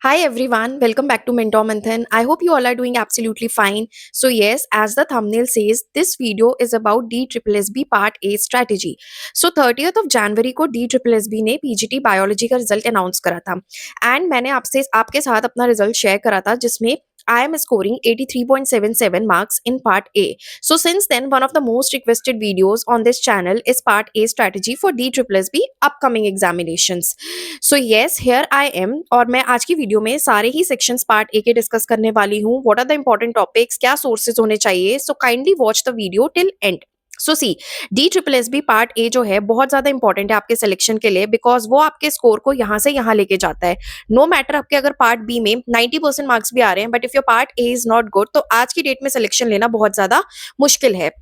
Hi everyone, welcome back to Mentor Manthan. I hope you all are doing absolutely fine. So yes, as the thumbnail says, this video is about DSSB Part A strategy. So 30th of January को DSSB ने PGT biology का result announce करा था and मैंने आपसे आपके साथ अपना रिजल्ट शेयर करा था जिसमें I am scoring 83.77 marks in part A. So since then, one of the most requested videos on this channel is part A strategy for DSSB upcoming examinations. So yes here I am और मैं आज की video में सारे ही sections part A के discuss करने वाली हूँ. What are the important topics, क्या सोर्सेज होने चाहिए. So kindly watch the video till end. So see DSSB part A जो है बहुत ज्यादा इंपॉर्टेंट है आपके सिलेक्शन के लिए बिकॉज वो आपके स्कोर को यहाँ से यहाँ लेके जाता है. नो मैटर आपके अगर पार्ट बी में 90% मार्क्स भी आ रहे हैं but if your part A is not good तो आज की डेट में सिलेक्शन लेना बहुत ज्यादा मुश्किल है.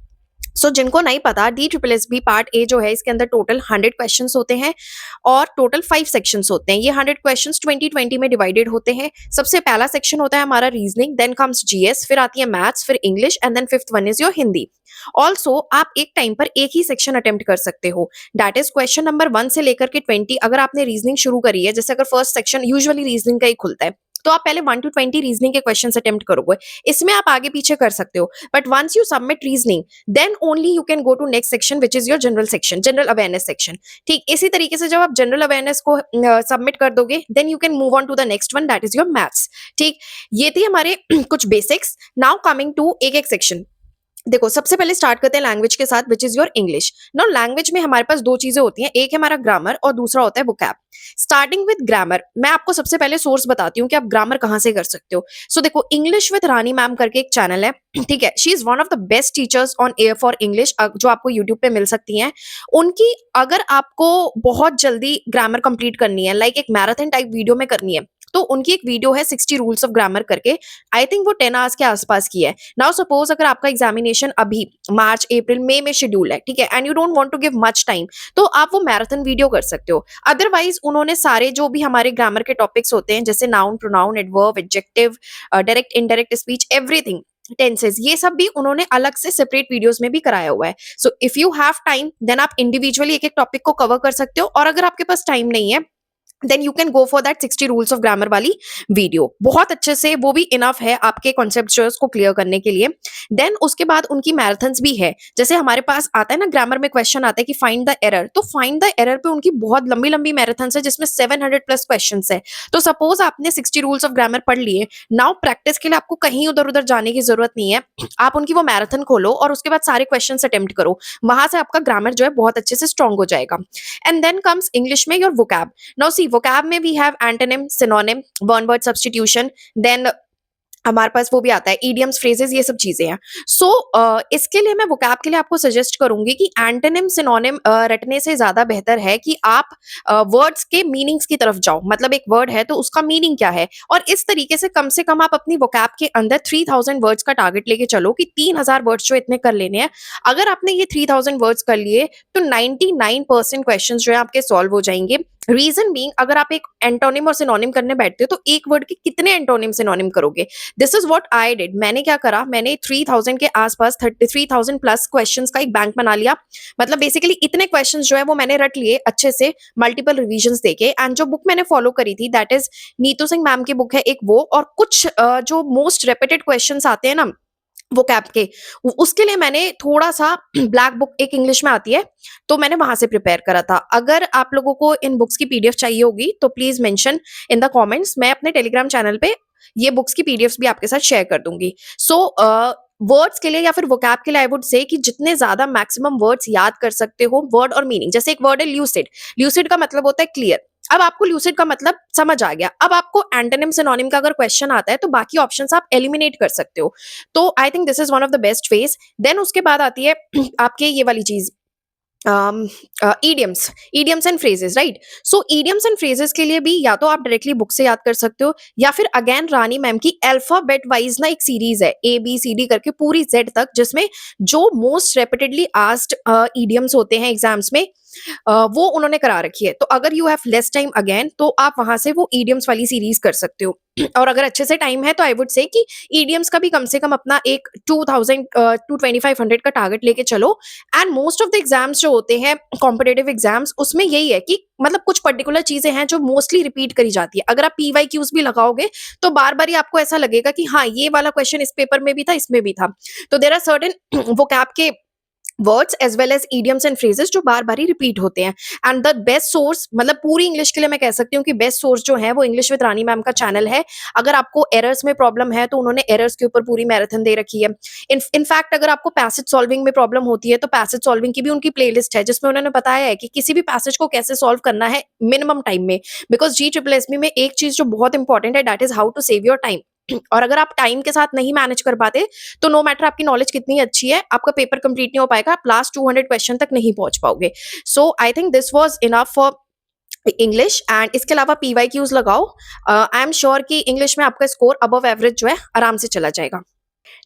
जिनको नहीं पता DSSB पार्ट ए जो है इसके अंदर टोटल 100 क्वेश्चंस होते हैं और टोटल 5 सेक्शंस होते हैं. ये 100 क्वेश्चंस 20-20 में डिवाइडेड होते हैं. सबसे पहला सेक्शन होता है हमारा रीजनिंग, देन कम्स जीएस, फिर आती है मैथ्स, फिर English and then fifth one is your Hindi. Also आप एक टाइम पर एक ही सेक्शन अटेम्प्ट कर सकते हो. दैट इज क्वेश्चन नंबर 1 से लेकर के 20. अगर आपने रीजनिंग शुरू करी है, जैसे अगर फर्स्ट सेक्शन यूजुअली रीजनिंग का ही खुलता है तो आप पहले 1 to 20 रीजनिंग के क्वेश्चंस अटेम्प्ट करोगे. इसमें आप आगे पीछे कर सकते हो but once you submit reasoning then only you can go to next section which is your general section, general awareness section. ठीक इसी तरीके से जब आप जनरल अवेयरनेस को सबमिट कर दोगे then you can move on to the next one that is your maths. ठीक ये थी हमारे कुछ बेसिक्स. नाउ कमिंग टू एक एक सेक्शन. देखो सबसे पहले स्टार्ट करते हैं लैंग्वेज के साथ which is your English. No language में हमारे पास दो चीजें होती हैं, एक है हमारा ग्रामर और दूसरा होता है वोकैब. स्टार्टिंग विद ग्रामर, मैं आपको सबसे पहले सोर्स बताती हूँ कि आप ग्रामर कहाँ से कर सकते हो. देखो इंग्लिश विद रानी मैम करके एक चैनल है. ठीक है, she is one of the best teachers on air for English जो आपको यूट्यूब पे मिल सकती हैं. उनकी अगर आपको बहुत जल्दी ग्रामर कंप्लीट करनी है, लाइक एक मैराथन टाइप वीडियो में करनी है, तो उनकी एक वीडियो है 60 रूल्स ऑफ ग्रामर करके. आई थिंक वो 10 आवर्स के आसपास की है. नाउ सपोज अगर आपका एग्जामिनेशन अभी मार्च अप्रैल मई में शेड्यूल है, ठीक है, and you don't want to give much time, तो आप वो मैराथन वीडियो कर सकते हो. अदरवाइज उन्होंने सारे जो भी हमारे ग्रामर के टॉपिक्स होते हैं जैसे noun, pronoun, adverb, adjective, direct indirect speech, everything, tenses, ये सब भी उन्होंने अलग से सेपरेट वीडियोस में भी कराया हुआ है. If you have time then आप इंडिविजुअली एक एक टॉपिक को कवर कर सकते हो और अगर आपके पास टाइम नहीं है then you can go for that 60 rules of grammar वाली वीडियो. बहुत अच्छे से वो भी इनफ है आपके कॉन्सेप्ट जो है उसको क्लियर करने के लिए. देन उसके बाद उनकी मैराथन्स भी है. जैसे हमारे पास आता है ना ग्रामर में क्वेश्चन आता है कि फाइंड द एरर, तो फाइंड द एरर पे उनकी बहुत लंबी लंबी मैराथन्स है जिसमें 700 प्लस क्वेश्चन है. तो सपोज आपने 60 रूल्स ऑफ ग्रामर पढ़ लिए, नाउ प्रैक्टिस के लिए आपको कहीं उधर उधर जाने की जरूरत नहीं है. आप उनकी वो मैराथन खोलो और उसके बाद सारे क्वेश्चन अटेम्प्ट करो. वहां से आपका ग्रामर जो है बहुत अच्छे से स्ट्रॉन्ग हो जाएगा. एंड देन कम्स इंग्लिश में your vocab. Now see vocab में we have antonym, synonym, one word substitution, then हमारे पास वो भी आता है इडियम्स, फ्रेजेस, ये सब चीजें हैं. इसके लिए मैं वोकैब के लिए आपको सजेस्ट करूंगी कि एंटोनिम सिनोनिम रटने से ज्यादा बेहतर है कि आप वर्ड्स के मीनिंग्स की तरफ जाओ. मतलब एक वर्ड है तो उसका मीनिंग क्या है, और इस तरीके से कम आप अपनी वोकैब के अंदर 3000 वर्ड्स का टारगेट लेके चलो कि 3000 वर्ड्स जो इतने कर लेने हैं. अगर आपने ये 3000 वर्ड्स कर लिए तो 99% क्वेश्चन जो है आपके सॉल्व हो जाएंगे. रीजन बीइंग अगर आप एक एंटोनिम और सिनोनिम करने बैठते हो तो एक वर्ड के कितने एंटोनिम सिनोनिम करोगे. This is what I did. मैंने क्या करा, मैंने 3000 के आसपास 3000 प्लस क्वेश्चंस का एक बैंक बना लिया. मतलब बेसिकली इतने क्वेश्चंस जो है वो मैंने रट लिए अच्छे से मल्टीपल रिवीजंस देके. एंड जो बुक मैंने फॉलो करी थी that is Neetu Singh ma'am की बुक है एक वो, और कुछ जो मोस्ट रेपिटेड क्वेश्चंस आते हैं ना वो कैप के, उसके लिए मैंने थोड़ा सा ब्लैक बुक एक इंग्लिश में आती है तो मैंने वहां से प्रिपेयर करा था. अगर आप लोगों को इन बुक्स की पीडीएफ चाहिए होगी तो please mention in the comments. मैं अपने टेलीग्राम चैनल पे ये बुक्स की पीडीएफ्स भी आपके साथ शेयर कर दूंगी. वर्ड्स के लिए या फिर वोकैब के लिए आई वुड से कि जितने ज्यादा मैक्सिमम वर्ड्स याद कर सकते हो, वर्ड और मीनिंग. जैसे एक वर्ड है ल्यूसिड. ल्यूसिड का मतलब होता है क्लियर. अब आपको ल्यूसिड का मतलब समझ आ गया. अब आपको एंटोनिम सिनोनिम का अगर क्वेश्चन आता है तो बाकी ऑप्शंस आप एलिमिनेट कर सकते हो. तो I think this is one of the best ways. Then उसके बाद आती है आपके ये वाली चीज, idioms and phrases, right. idioms and phrases के लिए भी या तो आप डायरेक्टली बुक से याद कर सकते हो या फिर अगेन रानी मैम की अल्फाबेट वाइज ना एक सीरीज है ABCD करके पूरी Z तक, जिसमें जो मोस्ट रेपिटेडली आस्क्ड idioms होते हैं एग्जाम्स में वो उन्होंने करा रखी है। तो अगर you have less time again तो आप वहाँ से वो ईडियम्स वाली सीरीज कर सकते हो। और अगर अच्छे से टाइम है तो आई वुड से कि ईडियम्स का भी कम से कम अपना एक 2000 टू 2500 का टारगेट लेके चलो। And most of the exams जो होते हैं कॉम्पिटेटिव एग्जाम्स, उसमें यही है कि मतलब कुछ पर्टिकुलर चीजें हैं जो मोस्टली रिपीट करी जाती है। अगर आप पीवाई क्यूज भी लगाओगे तो बार बार ही आपको ऐसा लगेगा कि हाँ ये वाला क्वेश्चन इस पेपर में भी था, इसमें भी था। तो देर आर सर्टेन वो कैप के words as well as idioms and phrases जो बार बार ही रिपीट होते हैं। एंड द बेस्ट सोर्स, मतलब पूरी इंग्लिश के लिए मैं कह सकती हूँ कि बेस्ट सोर्स जो है वो इंग्लिश विद रानी मैम का चैनल है। अगर आपको एरर्स में प्रॉब्लम है तो उन्होंने एरर्स के ऊपर पूरी मैराथन दे रखी है। इनफैक्ट अगर आपको पैसेज सॉल्विंग में प्रॉब्लम होती है तो पैसेज सॉल्विंग की भी उनकी प्लेलिस्ट है जिसमें उन्होंने बताया है कि किसी भी पैसेज को कैसे सॉल्व करना है मिनिमम टाइम में। बिकॉज जी ट्रिपल एस में एक चीज जो बहुत इंपॉर्टेंट है that is how to save your time. और अगर आप टाइम के साथ नहीं मैनेज कर पाते तो नो मैटर आपकी नॉलेज कितनी अच्छी है, आपका पेपर कंप्लीट नहीं हो पाएगा, आप लास्ट 200 क्वेश्चन तक नहीं पहुंच पाओगे। So I think this was enough for English. And इसके अलावा पीवाई क्यूज लगाओ। आई एम श्योर कि इंग्लिश में आपका स्कोर अबव एवरेज जो है आराम से चला जाएगा।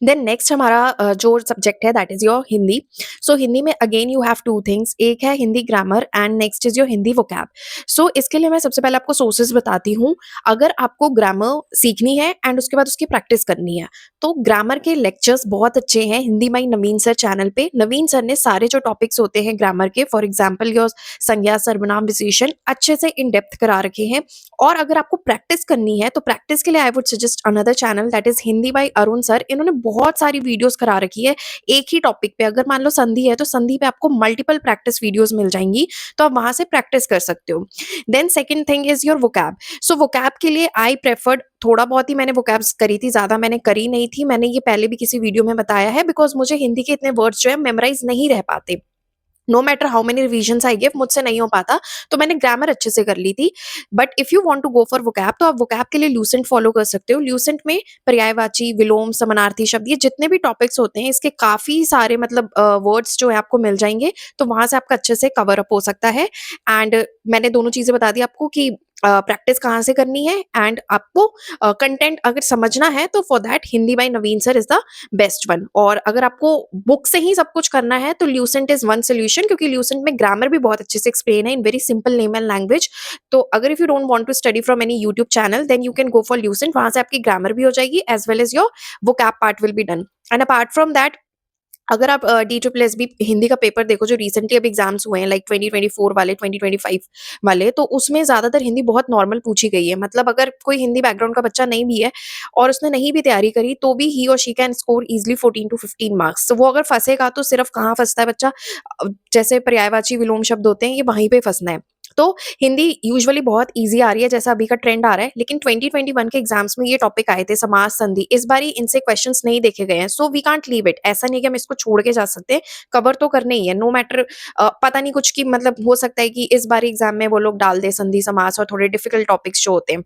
देन नेक्स्ट हमारा जो सब्जेक्ट है that is your Hindi. So Hindi में again you have two things, एक है Hindi grammar and next is your Hindi vocab. So इसके लिए मैं सबसे पहले आपको सोर्सेज बताती हूँ। अगर आपको ग्रामर सीखनी है एंड उसके बाद उसकी प्रैक्टिस करनी है तो ग्रामर के लेक्चर्स बहुत अच्छे हैं हिंदी माई नवीन सर चैनल पे। नवीन सर ने सारे जो टॉपिक्स होते हैं ग्रामर के, फॉर एग्जाम्पल योर संज्ञा सर्वनाम विशेषण, अच्छे से इन डेप्थ करा रखे हैं। और अगर आपको प्रैक्टिस करनी है तो प्रैक्टिस के लिए I would suggest another channel that is Hindi by Arun sir. इन्होंने बहुत सारी वीडियोस करा रखी है एक ही टॉपिक पे। अगर मान लो संधि है तो संधि पे आपको मल्टीपल प्रैक्टिस वीडियोस मिल जाएंगी, तो आप वहां से प्रैक्टिस कर सकते हो। Then second thing is your vocab. So vocab के लिए आई प्रेफर्ड, थोड़ा बहुत ही मैंने वोकैब्स करी थी, ज्यादा मैंने करी नहीं थी। मैंने ये पहले भी किसी वीडियो में बताया है बिकॉज मुझे हिंदी के इतने वर्ड्स जो है मेमोराइज नहीं रह पाते। No matter how many revision I give, मुझसे नहीं हो पाता। तो मैंने ग्रामर अच्छे से कर ली थी। But if you want to go for vocab तो आप वोकैब के लिए ल्यूसेंट फॉलो कर सकते हो। ल्यूसेंट में पर्यायवाची, विलोम, समानार्थी शब्द, ये जितने भी टॉपिक्स होते हैं इसके काफी सारे मतलब वर्ड्स जो है आपको मिल जाएंगे। तो वहां से आपका अच्छे से कवर अप हो सकता है। एंड मैंने दोनों चीजें बता दी आपको कि प्रैक्टिस कहाँ से करनी है एंड आपको कंटेंट अगर समझना है तो for that Hindi by Naveen sir is the best one. और अगर आपको बुक से ही सब कुछ करना है तो ल्यूसेंट इज वन सोल्यूशन, क्योंकि ल्यूसेंट में ग्रामर भी बहुत अच्छे से एक्सप्लेन है in very simple name and language. तो अगर if you don't want to study from any YouTube channel then you can go for Lucent. वहां से आपकी ग्रामर भी हो जाएगी as well as your vocab part will be done. And apart from that अगर आप D triple S B Hindi का paper देखो जो रिसेंटली अब एग्जाम्स हुए हैं लाइक 2024 वाले, 2025 वाले, तो उसमें ज्यादातर हिंदी बहुत नॉर्मल पूछी गई है। मतलब अगर कोई हिंदी बैकग्राउंड का बच्चा नहीं भी है और उसने नहीं भी तैयारी करी तो भी ही और she can score easily 14 to 15 marks. तो वो अगर फंसेगा तो सिर्फ कहाँ फंसता है बच्चा, जैसे पर्यायवाची विलोम शब्द होते हैं ये वहीं पे फंसना है। तो हिंदी यूजुअली बहुत इजी आ रही है जैसा अभी का ट्रेंड आ रहा है, लेकिन 2021 के एग्जाम्स में ये टॉपिक आए थे समास संधि, इस बार इनसे क्वेश्चंस नहीं देखे गए हैं। So we can't leave it, ऐसा नहीं कि हम इसको छोड़ के जा सकते, कवर तो करने ही है नो मैटर। पता नहीं कुछ की मतलब हो सकता है कि इस बार एग्जाम में वो लोग डाल दे संधि समास और थोड़े डिफिकल्ट टॉपिक्स जो होते हैं।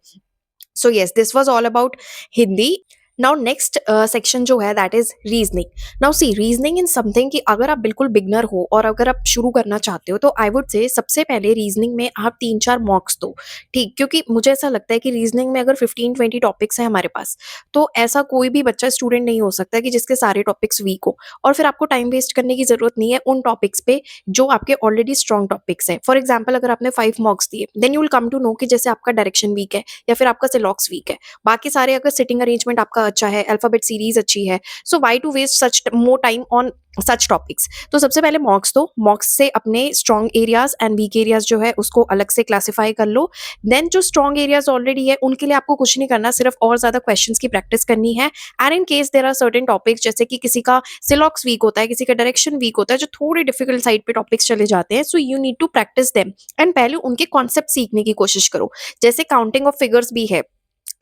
So yes this was all about Hindi. Now next section जो है that is reasoning. Now see reasoning in something कि अगर आप बिल्कुल बिगनर हो और अगर आप शुरू करना चाहते हो तो आई वुड से सबसे पहले रीजनिंग में आप 3-4 मॉक्स दो, ठीक। क्योंकि मुझे ऐसा लगता है कि रीजनिंग में अगर 15-20 टॉपिक्स हैं हमारे पास तो ऐसा कोई भी बच्चा स्टूडेंट नहीं हो सकता कि जिसके सारे टॉपिक्स वीक हो। और फिर आपको टाइम वेस्ट करने की जरूरत नहीं है उन टॉपिक्स पे जो आपके ऑलरेडी स्ट्रॉन्ग टॉपिक्स हैं। फॉर एग्जाम्पल अगर आपने 5 मॉक्स दिए then you will come to know कि जैसे आपका डायरेक्शन वीक है या फिर आपका सिलॉक्स वीक है, बाकी सारे अगर सिटिंग अरेंजमेंट आपका अच्छा है, अल्फाबेट सीरीज अच्छी है, so why to waste such more time on such topics. तो सबसे पहले मॉक्स दो, मॉक्स से अपने strong areas and weak areas जो है उसको अलग से क्लासिफाई कर लो। देन जो स्ट्रॉन्ग एरियाज ऑलरेडी है उनके लिए आपको कुछ नहीं करना, सिर्फ और ज्यादा क्वेश्चंस की प्रैक्टिस करनी है। And in case there are certain topics जैसे कि किसी का सिलॉक्स वीक होता है, किसी का डायरेक्शन वीक होता है, जो थोड़े डिफिकल्ट साइड पे टॉपिक्स चले जाते हैं, so you need to practice them and पहले उनके कॉन्सेप्ट सीखने की कोशिश करो। जैसे काउंटिंग ऑफ फिगर्स भी है,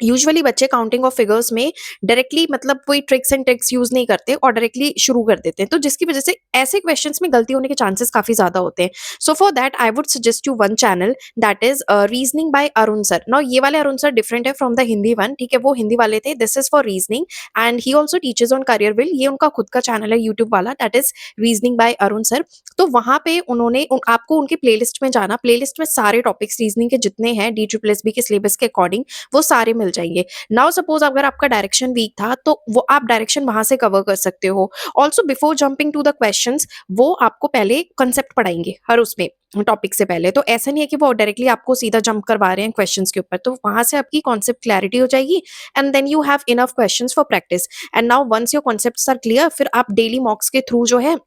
यूजुअली बच्चे काउंटिंग ऑफ फिगर्स में डायरेक्टली मतलब कोई ट्रिक्स एंड ट्रिक्स यूज नहीं करते और डायरेक्टली शुरू कर देते हैं, तो जिसकी वजह से ऐसे क्वेश्चंस में गलती होने के चांसेस काफी ज्यादा होते हैं। So for that I would suggest you one channel that is reasoning bye Arun sir. Now ये वाले अरुण सर डिफरेंट है फ्रॉम द हिंदी वन, ठीक है, वो हिंदी वाले थे, this is for reasoning and he also teachers on career will, ये उनका खुद का चैनल है यूट्यूब वाला that is reasoning bye Arun sir. तो वहां पे उन्होंने आपको उनके प्लेलिस्ट में जाना, प्लेलिस्ट में सारे टॉपिक्स रीजनिंग के जितने हैं डी ट्रिपल एस बी के सिलेबस के अकॉर्डिंग वो सारे मिल जाएंगे। नाउ सपोज अगर आपका डायरेक्शन वीक था तो वो आप डायरेक्शन वहां से कवर कर सकते हो। Also before jumping to the questions वो आपको पहले कंसेप्ट पढ़ाएंगे हर उसमें टॉपिक से पहले। तो ऐसा नहीं है कि वो डायरेक्टली आपको सीधा जंप करवा रहे हैं क्वेश्चंस के ऊपर, तो वहां से आपकी कॉन्सेप्ट क्लैरिटी हो जाएगी and then you have enough questions for practice. And now once your concepts are clear, फिर आप डेली मॉक्स के थ्रू जो है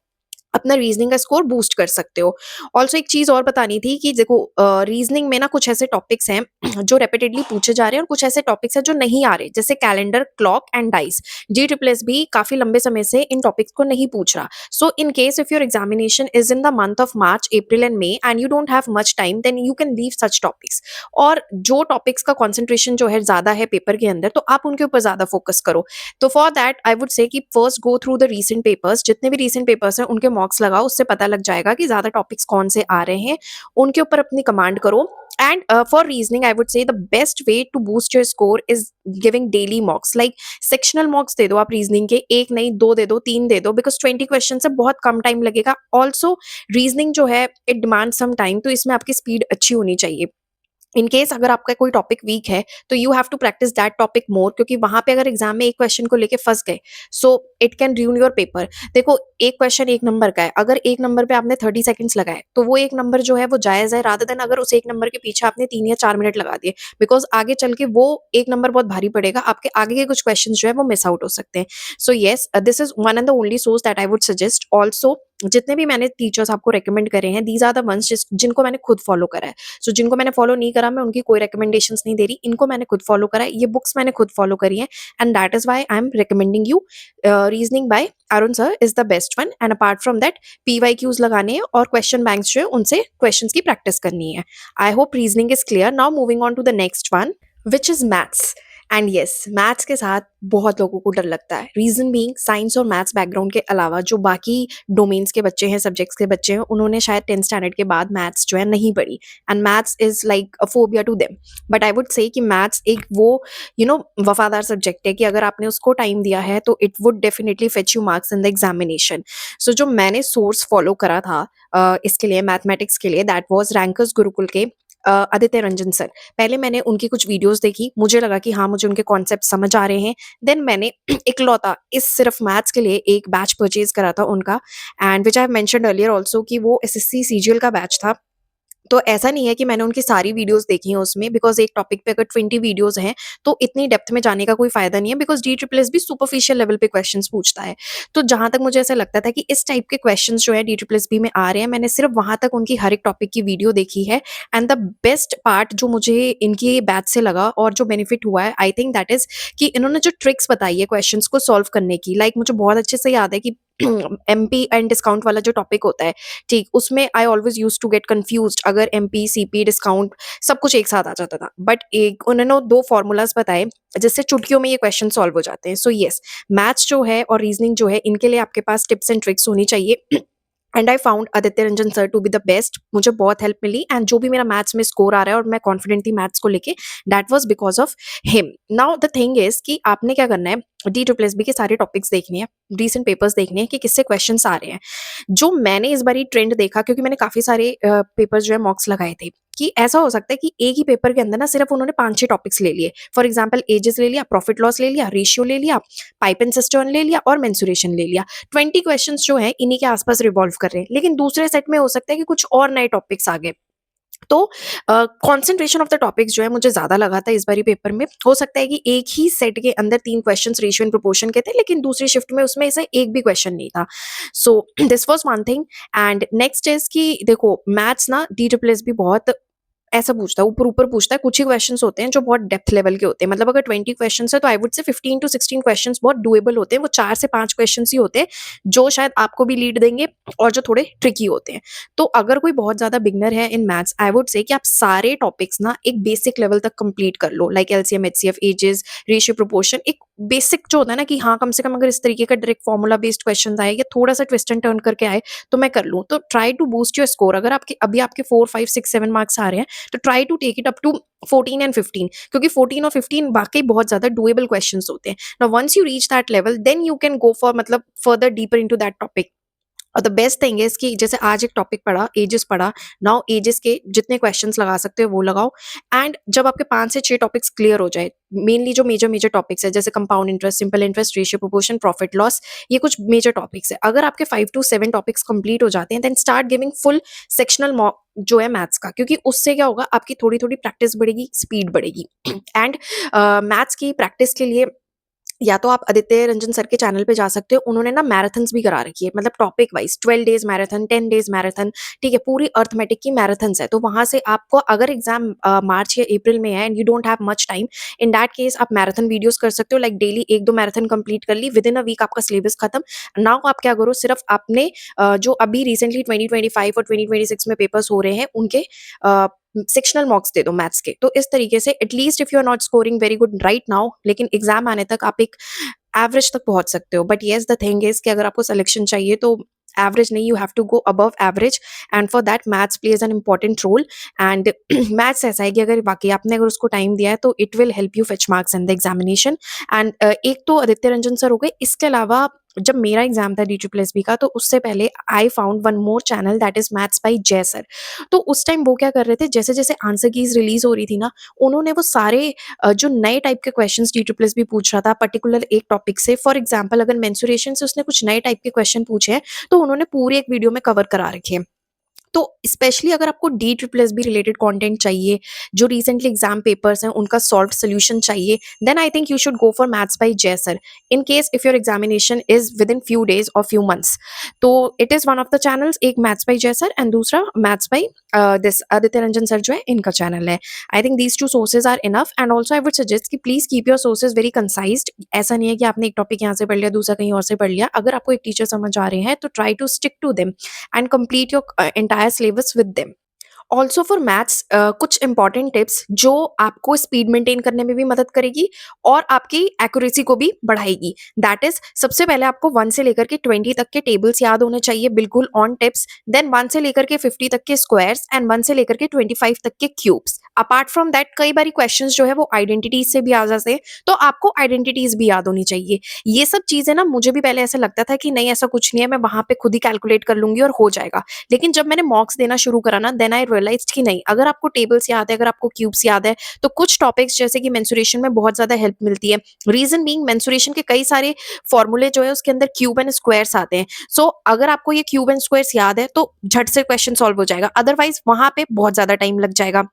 अपना रीजनिंग का स्कोर बूस्ट कर सकते हो। ऑल्सो एक चीज और बतानी थी कि देखो रीजनिंग में ना कुछ ऐसे टॉपिक्स हैं जो रेपिटेडली पूछे जा रहे हैं और कुछ ऐसे टॉपिक्स हैं जो नहीं आ रहे, जैसे calendar, clock and dice. G triple S भी काफी लंबे समय से इन टॉपिक्स को नहीं पूछ रहा। So in case if your examination is in the month of March, April and May and you don't have much time, then you can leave such topics. और जो टॉपिक्स का कॉन्सेंट्रेशन जो है ज्यादा है पेपर के अंदर, तो आप उनके ऊपर ज्यादा फोकस करो। तो for that I would say कि first go through the recent papers, जितने भी रीसेंट पेपर्स हैं उनके मॉक्स लगाओ, उससे पता लग जाएगा कि ज्यादा टॉपिक्स कौन से आ रहे हैं, उनके ऊपर अपनी कमांड करो। And for reasoning I would say the best way to boost your score is giving daily mocks. Like sectional mocks दे दो आप रीजनिंग के, एक नहीं दो दे दो, तीन दे दो, बिकॉज 20 क्वेश्चन से बहुत कम टाइम लगेगा। ऑल्सो रीजनिंग जो है इट डिमांड सम टाइम, तो इसमें आपकी स्पीड अच्छी होनी चाहिए। इन केस अगर आपका कोई टॉपिक वीक है तो you have to practice that topic more, क्योंकि वहां पे अगर एग्जाम में एक क्वेश्चन को लेके फंस गए so it can ruin your paper. देखो एक क्वेश्चन एक नंबर का है, अगर एक नंबर पे आपने 30 सेकंड्स लगाए तो वो एक नंबर जो है वो जायज है, रादर देन अगर उस एक नंबर के पीछे आपने 3 या 4 मिनट लगा दिए, बिकॉज आगे चल के वो एक नंबर बहुत भारी पड़ेगा, आपके आगे के कुछ क्वेश्चन जो है वो मिस आउट हो सकते हैं। So yes, this is one and the only source that I would suggest. Also जितने भी मैंने टीचर्स आपको रेकमेंड करे हैं, दीज आर द वंस जिनको मैंने खुद फॉलो करा है। सो जिनको मैंने फॉलो नहीं करा, मैं उनकी कोई रिकमेंडेशंस नहीं दे रही, इनको मैंने खुद फॉलो करा है, ये बुक्स मैंने खुद फॉलो करी है, and that is why I am recommending you. Reasoning bye Arun sir is the best one, and apart from that PYQs लगाने हैं और क्वेश्चन बैंक्स जो है उनसे क्वेश्चंस की प्रैक्टिस करनी है। I hope reasoning is clear. Now moving on to the next one which is maths. And yes, maths के साथ बहुत लोगों को डर लगता है। रीजन बीइंग साइंस और मैथ्स बैकग्राउंड के अलावा जो बाकी डोमेन्स के बच्चे हैं, सब्जेक्ट्स के बच्चे हैं, उन्होंने शायद 10th स्टैंडर्ड के बाद मैथ्स जो है नहीं पढ़ी, and maths is like a phobia to them. But I would say कि मैथ्स एक वो वफादार सब्जेक्ट है कि अगर आपने उसको टाइम दिया है तो it would definitely fetch you marks in the examination. So जो मैंने सोर्स फॉलो करा था इसके लिए, मैथमेटिक्स के लिए, दैट वाज रैंकर्स गुरुकुल के आदित्य रंजन सर। पहले मैंने उनकी कुछ वीडियोस देखी, मुझे लगा कि हाँ मुझे उनके कॉन्सेप्ट समझ आ रहे हैं। देन मैंने इकलौता इस सिर्फ मैथ्स के लिए एक बैच परचेज करा था उनका, and which I have mentioned earlier also कि वो एसएससी सीजीएल का बैच था। तो ऐसा नहीं है कि मैंने उनकी सारी वीडियोस देखी हैं उसमें, बिकॉज एक टॉपिक पे अगर 20 वीडियोस हैं तो इतनी डेप्थ में जाने का कोई फायदा नहीं है, बिकॉज डी ट्रिपल एस भी सुपरफिशियल लेवल पे क्वेश्चंस पूछता है। तो जहां तक मुझे ऐसा लगता था कि इस टाइप के क्वेश्चंस जो है डी ट्रिपल एस बी में आ रहे हैं, मैंने सिर्फ वहां तक उनकी हर एक टॉपिक की वीडियो देखी है। एंड द बेस्ट पार्ट जो मुझे इनकी बैच से लगा और जो बेनिफिट हुआ है, आई थिंक दैट इज कि इन्होंने जो ट्रिक्स बताई है क्वेश्चंस को सॉल्व करने की, लाइक मुझे बहुत अच्छे से याद है कि एमपी एंड डिस्काउंट वाला जो टॉपिक होता है, ठीक, उसमें I always use to get confused, अगर एमपी सीपी डिस्काउंट सब कुछ एक साथ आ जाता था, बट एक उन्होंने दो फॉर्मूलाज बताए जिससे चुटकियों में ये क्वेश्चन सॉल्व हो जाते हैं। सो यस, मैथ्स जो है और रीजनिंग जो है, इनके लिए आपके पास टिप्स एंड ट्रिक्स होनी चाहिए। And I found Aditya Ranjan sir to be the best. मुझे बहुत हेल्प मिली, एंड जो भी मेरा मैथ्स में स्कोर आ रहा है और मैं कॉन्फिडेंट थी मैथ्स को लेके, that was because of him. Now the thing is कि आपने क्या करना है, डी ट्रिपल एस बी के सारे टॉपिक्स देखने हैं, रीसेंट पेपर्स देखने हैं कि किससे क्वेश्चंस आ रहे हैं। जो मैंने इस बार ट्रेंड देखा, क्योंकि मैंने काफी सारे पेपर्स जो है मॉक्स लगाए थे, कि ऐसा हो सकता है कि एक ही पेपर के अंदर ना सिर्फ उन्होंने 5-6 टॉपिक्स ले लिए। फॉर एग्जाम्पल एजेस ले लिया, प्रॉफिट लॉस ले लिया, रेशियो ले लिया, पाइप एंड सिस्टर्न ले लिया और मेंसुरेशन ले लिया। 20 क्वेश्चंस जो है इन्हीं के आसपास रिवॉल्व कर रहे हैं, लेकिन दूसरे सेट में हो सकता है कि कुछ और नए टॉपिक्स आ गए। तो कंसंट्रेशन ऑफ द टॉपिक्स जो है मुझे ज्यादा लगा था इस बारी पेपर में। हो सकता है कि एक ही सेट के अंदर 3 क्वेश्चंस रेशियो एंड प्रोपोर्शन के थे, लेकिन दूसरी शिफ्ट में उसमें से एक भी क्वेश्चन नहीं था। So this was one thing. And next is कि देखो मैथ्स ना डी ट्रिपल एस भी बहुत ऐसा पूछता है, ऊपर ऊपर पूछता है। कुछ ही क्वेश्चंस होते हैं जो बहुत डेप्थ लेवल के होते हैं, मतलब अगर 20 क्वेश्चंस है तो आई वुड से 15 to 16 क्वेश्चंस बहुत डुएबल होते हैं। वो 4 से 5 क्वेश्चंस ही होते हैं जो शायद आपको भी लीड देंगे और जो थोड़े ट्रिकी होते हैं। तो अगर कोई बहुत ज्यादा बिगनर है in maths, I would say कि आप सारे टॉपिक्स ना एक बेसिक लेवल तक कंप्लीट कर लो, like LCM, HCF, ages, ratio, proportion. एक बेसिक जो होता है ना कि हाँ कम से कम अगर इस तरीके का डायरेक्ट फॉर्मूला बेस्ड क्वेश्चन आए या थोड़ा सा ट्विस्ट एंड टर्न करके आए तो मैं कर लूँ। तो try to boost your score. अगर आपके अभी आपके 4, 5, 6, 7 मार्क्स आ रहे हैं तो try to take it up to 14 and 15, क्योंकि 14 और 15 वाकई बहुत ज्यादा डुएबल क्वेश्चंस होते हैं। Now once you reach that level then you can go for मतलब further deeper into that topic. और द बेस्ट थिंग इज कि जैसे आज एक टॉपिक पढ़ा, एजेस पढ़ा, नाउ एजेस के जितने क्वेश्चंस लगा सकते हो वो लगाओ। एंड जब आपके 5 से 6 टॉपिक्स क्लियर हो जाए, मेनली जो मेजर मेजर टॉपिक्स है जैसे compound interest, simple interest, ratio, proportion, profit loss, ये कुछ मेजर टॉपिक्स है। अगर आपके 5 टू 7 टॉपिक्स कंप्लीट हो जाते हैं, then start giving full sectional mock जो है मैथ्स का, क्योंकि उससे क्या होगा, आपकी थोड़ी थोड़ी प्रैक्टिस बढ़ेगी, स्पीड बढ़ेगी। एंड मैथ्स की प्रैक्टिस के लिए या तो आप आदित्य रंजन सर के चैनल पे जा सकते हो, उन्होंने ना मैराथन्स भी करा रखी है, मतलब topic wise 12 days marathon, 10 days marathon, ठीक है, पूरी अर्थमेटिक की मैराथन्स है। तो वहां से आपको अगर एग्जाम मार्च या अप्रैल में है and you don't have much time, in that case आप मैराथन वीडियोस कर सकते हो, लाइक डेली 1-2 मैराथन कंप्लीट कर ली, विद इन अ वीक आपका सिलेबस खत्म। नाउ आप क्या करो, सिर्फ आपने जो अभी रिसेंटली 2025 और 2026 में पेपर्स हो रहे हैं उनके सेक्शनल मॉक्स दे दो मैथ्स के। तो इस तरीके से at least if you are not scoring very good right now, लेकिन एग्जाम आने तक आप एक एवरेज तक पहुंच सकते हो। But yes the thing is कि अगर आपको सिलेक्शन चाहिए तो एवरेज नहीं, you have to go above average, and for that maths plays an important role. And maths ऐसा है कि अगर वाकई आपने अगर उसको टाइम दिया है तो it will help you fetch marks in the examination. And एक तो आदित्य रंजन सर हो गए, इसके अलावा जब मेरा एग्जाम था DSSB का, तो उससे पहले I found one more channel that is maths by Jay sir. तो उस टाइम वो क्या कर रहे थे, जैसे जैसे आंसर कीज रिलीज हो रही थी ना, उन्होंने वो सारे जो नए टाइप के क्वेश्चंस DSSB पूछ रहा था पर्टिकुलर एक टॉपिक से, फॉर एग्जांपल अगर मेंसुरेशन से उसने कुछ नए टाइप के क्वेश्चन पूछे हैं, तो उन्होंने पूरे एक वीडियो में कवर करा रखे हैं। तो स्पेशली अगर आपको DSSB रिलेटेड कंटेंट चाहिए, जो रिसेंटली एग्जाम पेपर्स हैं उनका सॉल्व सोल्यूशन चाहिए, then I think you should go for maths by Jay sir, in case if your examination is within few days or few months. तो it is one of the channels, एक maths by Jay sir and दूसरा maths by this Aditya Ranjan sir जो है, इनका channel है। I think these two sources are enough, and also I would suggest कि please keep your sources very concised. ऐसा नहीं है कि आपने एक टॉपिक यहाँ से पढ़ लिया, दूसरा कहीं और से पढ़ लिया। अगर आपको एक टीचर समझ आ रहे हैं तो try to stick to them and complete your entire syllabus with them. Also for maths कुछ इंपॉर्टेंट टिप्स जो आपको स्पीड मेंटेन करने में भी मदद करेगी और आपकी एक्यूरेसी को भी बढ़ाएगी। दैट इज, सबसे पहले आपको 1 से लेकर के 20 तक के टेबल्स याद होने चाहिए, बिल्कुल ऑन टिप्स। देन 1 से लेकर के 50 तक के स्क्वायर्स एंड 1 से लेकर के 25 तक के क्यूब्स। अपार्ट फ्रॉम दैट कई बार क्वेश्चंस जो है वो आइडेंटिटीज से भी आ जाते हैं, तो आपको आइडेंटिटीज भी याद होनी चाहिए। ये सब चीजें ना, मुझे भी पहले ऐसा लगता था कि नहीं ऐसा कुछ नहीं है, मैं वहां पे खुद ही कैलकुलेट कर लूंगी और हो जाएगा। लेकिन जब मैंने मॉक्स देना शुरू करा ना, देन आई रियलाइज्ड कि नहीं, अगर आपको टेबल्स याद है, अगर आपको क्यूब्स याद है, तो कुछ टॉपिक्स जैसे कि मेंसुरेशन में बहुत ज्यादा हेल्प मिलती है। रीजन बीइंग, मेंसुरेशन के कई सारे फॉर्मूले जो है उसके अंदर क्यूब एंड स्क्वायर्स आते हैं। सो अगर आपको ये क्यूब एंड स्क्वायर्स याद है तो झट से क्वेश्चन सॉल्व हो जाएगा, अदरवाइज वहां पे बहुत ज्यादा टाइम लग जाएगा।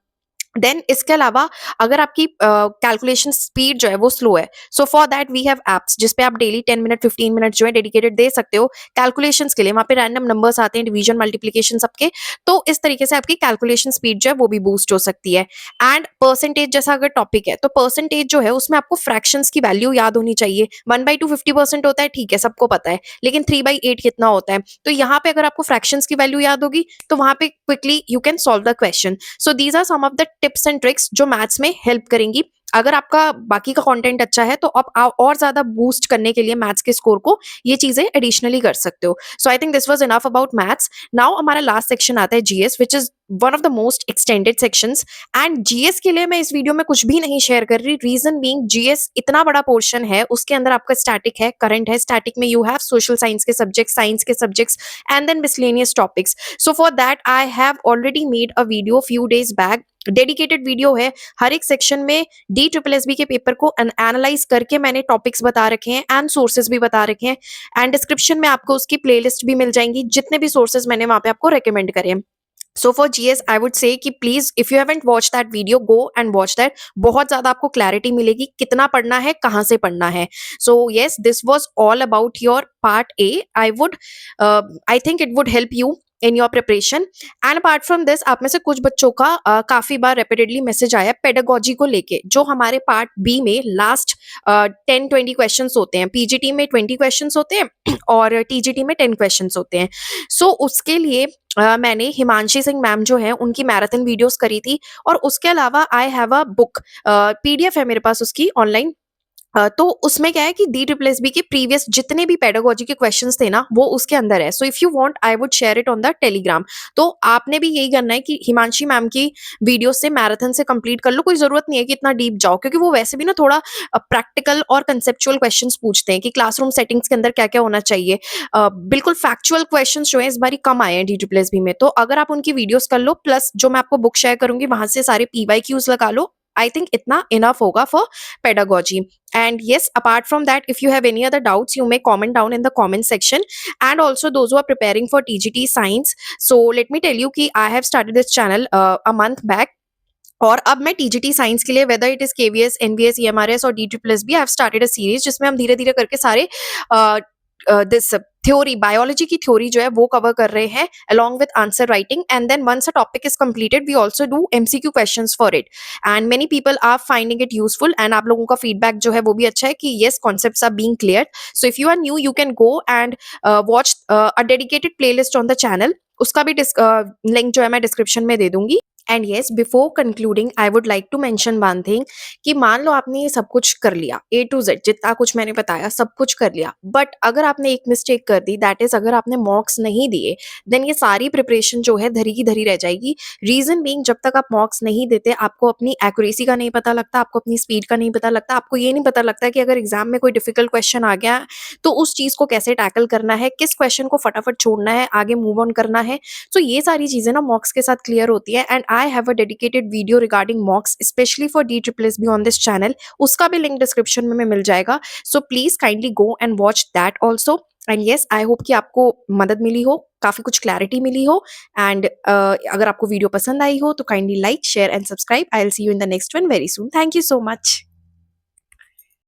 देन इसके अलावा अगर आपकी कैलकुलेशन स्पीड जो है वो स्लो है, so for that we have apps जिसपे आप डेली 10 मिनट 15 मिनट जो है डेडिकेटेड दे सकते हो कैलकुलेशंस के लिए। वहां पे रैंडम नंबर्स आते हैं, डिवीजन मल्टीप्लिकेशन सबके। तो इस तरीके से आपकी कैलकुलेशन स्पीड जो है वो भी बूस्ट हो सकती है। एंड परसेंटेज जैसा अगर टॉपिक है, तो परसेंटेज जो है उसमें आपको फ्रैक्शंस की वैल्यू याद होनी चाहिए। 1/2 50% होता है, ठीक है, सबको पता है, लेकिन 3/8 कितना होता है? तो यहाँ पे अगर आपको फ्रैक्शंस की वैल्यू याद होगी तो वहां पे quickly you can solve the question. So these are some of the tips and tricks जो मैथ्स में हेल्प करेंगी। अगर आपका बाकी का कंटेंट अच्छा है तो आप और ज्यादा बूस्ट करने के लिए मैथ्स के स्कोर को ये चीजें एडिशनली कर सकते हो। So I think this was enough about maths. Now हमारा लास्ट सेक्शन आता है GS, which is one of the most extended sections. And GS के लिए मैं इस वीडियो में कुछ भी नहीं शेयर कर रही, रीजन बीइंग जीएस इतना बड़ा पोर्शन है, उसके अंदर आपका स्टैटिक है, करंट है, स्टैटिक में यू हैव सोशल साइंस के सब्जेक्ट्स, साइंस के subjects, and then miscellaneous topics. So for that I have already made a video few days back, dedicated video है। हर एक सेक्शन में DSSB के पेपर को एनालाइज करके मैंने टॉपिक्स बता रखे हैं एंड सोर्सेज भी बता रखे हैं, एंड डिस्क्रिप्शन में आपको उसकी प्लेलिस्ट भी मिल जाएंगी, जितने भी सोर्सेज मैंने वहां पे आपको रेकमेंड करे हैं। So for GS I would say कि please if you haven't watch that video, go and watch that. बहुत ज्यादा आपको क्लैरिटी मिलेगी कितना पढ़ना है, कहाँ से पढ़ना है। So yes, this was all about your part A. I would I think it would help you in your preparation. And apart from this, आप में से कुछ बच्चों का काफी बार रेपिटेडली मैसेज आया पेडागोजी को लेके, जो हमारे पार्ट बी में लास्ट 10-20 क्वेश्चंस होते हैं। पीजीटी में 20 क्वेश्चंस होते हैं और टीजीटी में 10 क्वेश्चंस होते हैं। सो उसके लिए मैंने हिमांशी सिंह मैम जो है उनकी मैराथन वीडियोस करी थी, और उसके अलावा I have a book, PDF है मेरे पास उसकी ऑनलाइन, तो उसमें क्या है कि डी ट्रिपल एस बी के प्रीवियस जितने भी पेडागोजी के क्वेश्चंस थे ना वो उसके अंदर है। So if you want I would share it on the Telegram. तो आपने भी यही करना है कि हिमांशी मैम की वीडियो से मैराथन से कंप्लीट कर लो। कोई जरूरत नहीं है कि इतना डीप जाओ, क्योंकि वो वैसे भी ना थोड़ा प्रैक्टिकल और कंसेप्चुअल क्वेश्चंस पूछते हैं कि क्लासरूम सेटिंग्स के अंदर क्या क्या होना चाहिए। बिल्कुल फैक्चुअल क्वेश्चन जो है इस बारी कम आए हैं डी ट्रिपल एस बी में। तो अगर आप उनकी वीडियोस कर लो, प्लस जो मैं आपको बुक शेयर करूंगी वहां से सारे पीवाई क्यूज लगा लो, आई थिंक इतना इनफ होगा for pedagogy. And yes, apart from that, if you have any other doubts, you may comment down in the comment section. And also those who are preparing for TGT science, so let me tell you कि I have started this channel a month back. और अब मैं TGT science के लिए whether it is KVS, NVS, EMRS और D triple S B, I have started a series जिसमें हम धीरे धीरे करके सारे दिस थ्योरी, बायोलॉजी की थ्योरी जो है वो कवर कर रहे हैं along with answer writing. And then once a topic is completed we also do MCQ questions for it, and many people are finding it useful. And आप लोगों का feedback जो है वो भी अच्छा है कि yes, concepts are being cleared. So if you are new you can go and watch a dedicated playlist on the channel. उसका भी लिंक जो है मैं डिस्क्रिप्शन में दे दूंगी। And yes, before concluding I would like to mention one thing कि मान लो आपने ये सब कुछ कर लिया, ए टू जेड जितना कुछ मैंने बताया सब कुछ कर लिया, बट अगर आपने एक मिस्टेक कर दी, दैट इज अगर आपने मॉक्स नहीं दिए, देन ये सारी प्रिपरेशन जो है धरी की धरी रह जाएगी। रीजन बीइंग, जब तक आप मॉक्स नहीं देते आपको अपनी एक्यूरेसी का नहीं पता लगता, आपको अपनी स्पीड का नहीं पता लगता, आपको ये नहीं पता लगता कि अगर एग्जाम में कोई डिफिकल्ट क्वेश्चन आ गया तो उस चीज को कैसे टैकल करना है, किस क्वेश्चन को फटाफट छोड़ना है, आगे मूव ऑन करना है। सो ये सारी चीजें ना मॉक्स के साथ क्लियर होती है। And I have a dedicated video regarding मॉक्स specially for D triple S be on this channel, उसका भी लिंक डिस्क्रिप्शन में मिल जाएगा। So please kindly go and watch that also. And yes, I hope कि आपको मदद मिली हो, काफी कुछ क्लैरिटी मिली हो। एंड अगर आपको वीडियो पसंद आई हो तो kindly like, share and subscribe. I will see you in the next one very soon. Thank you so much.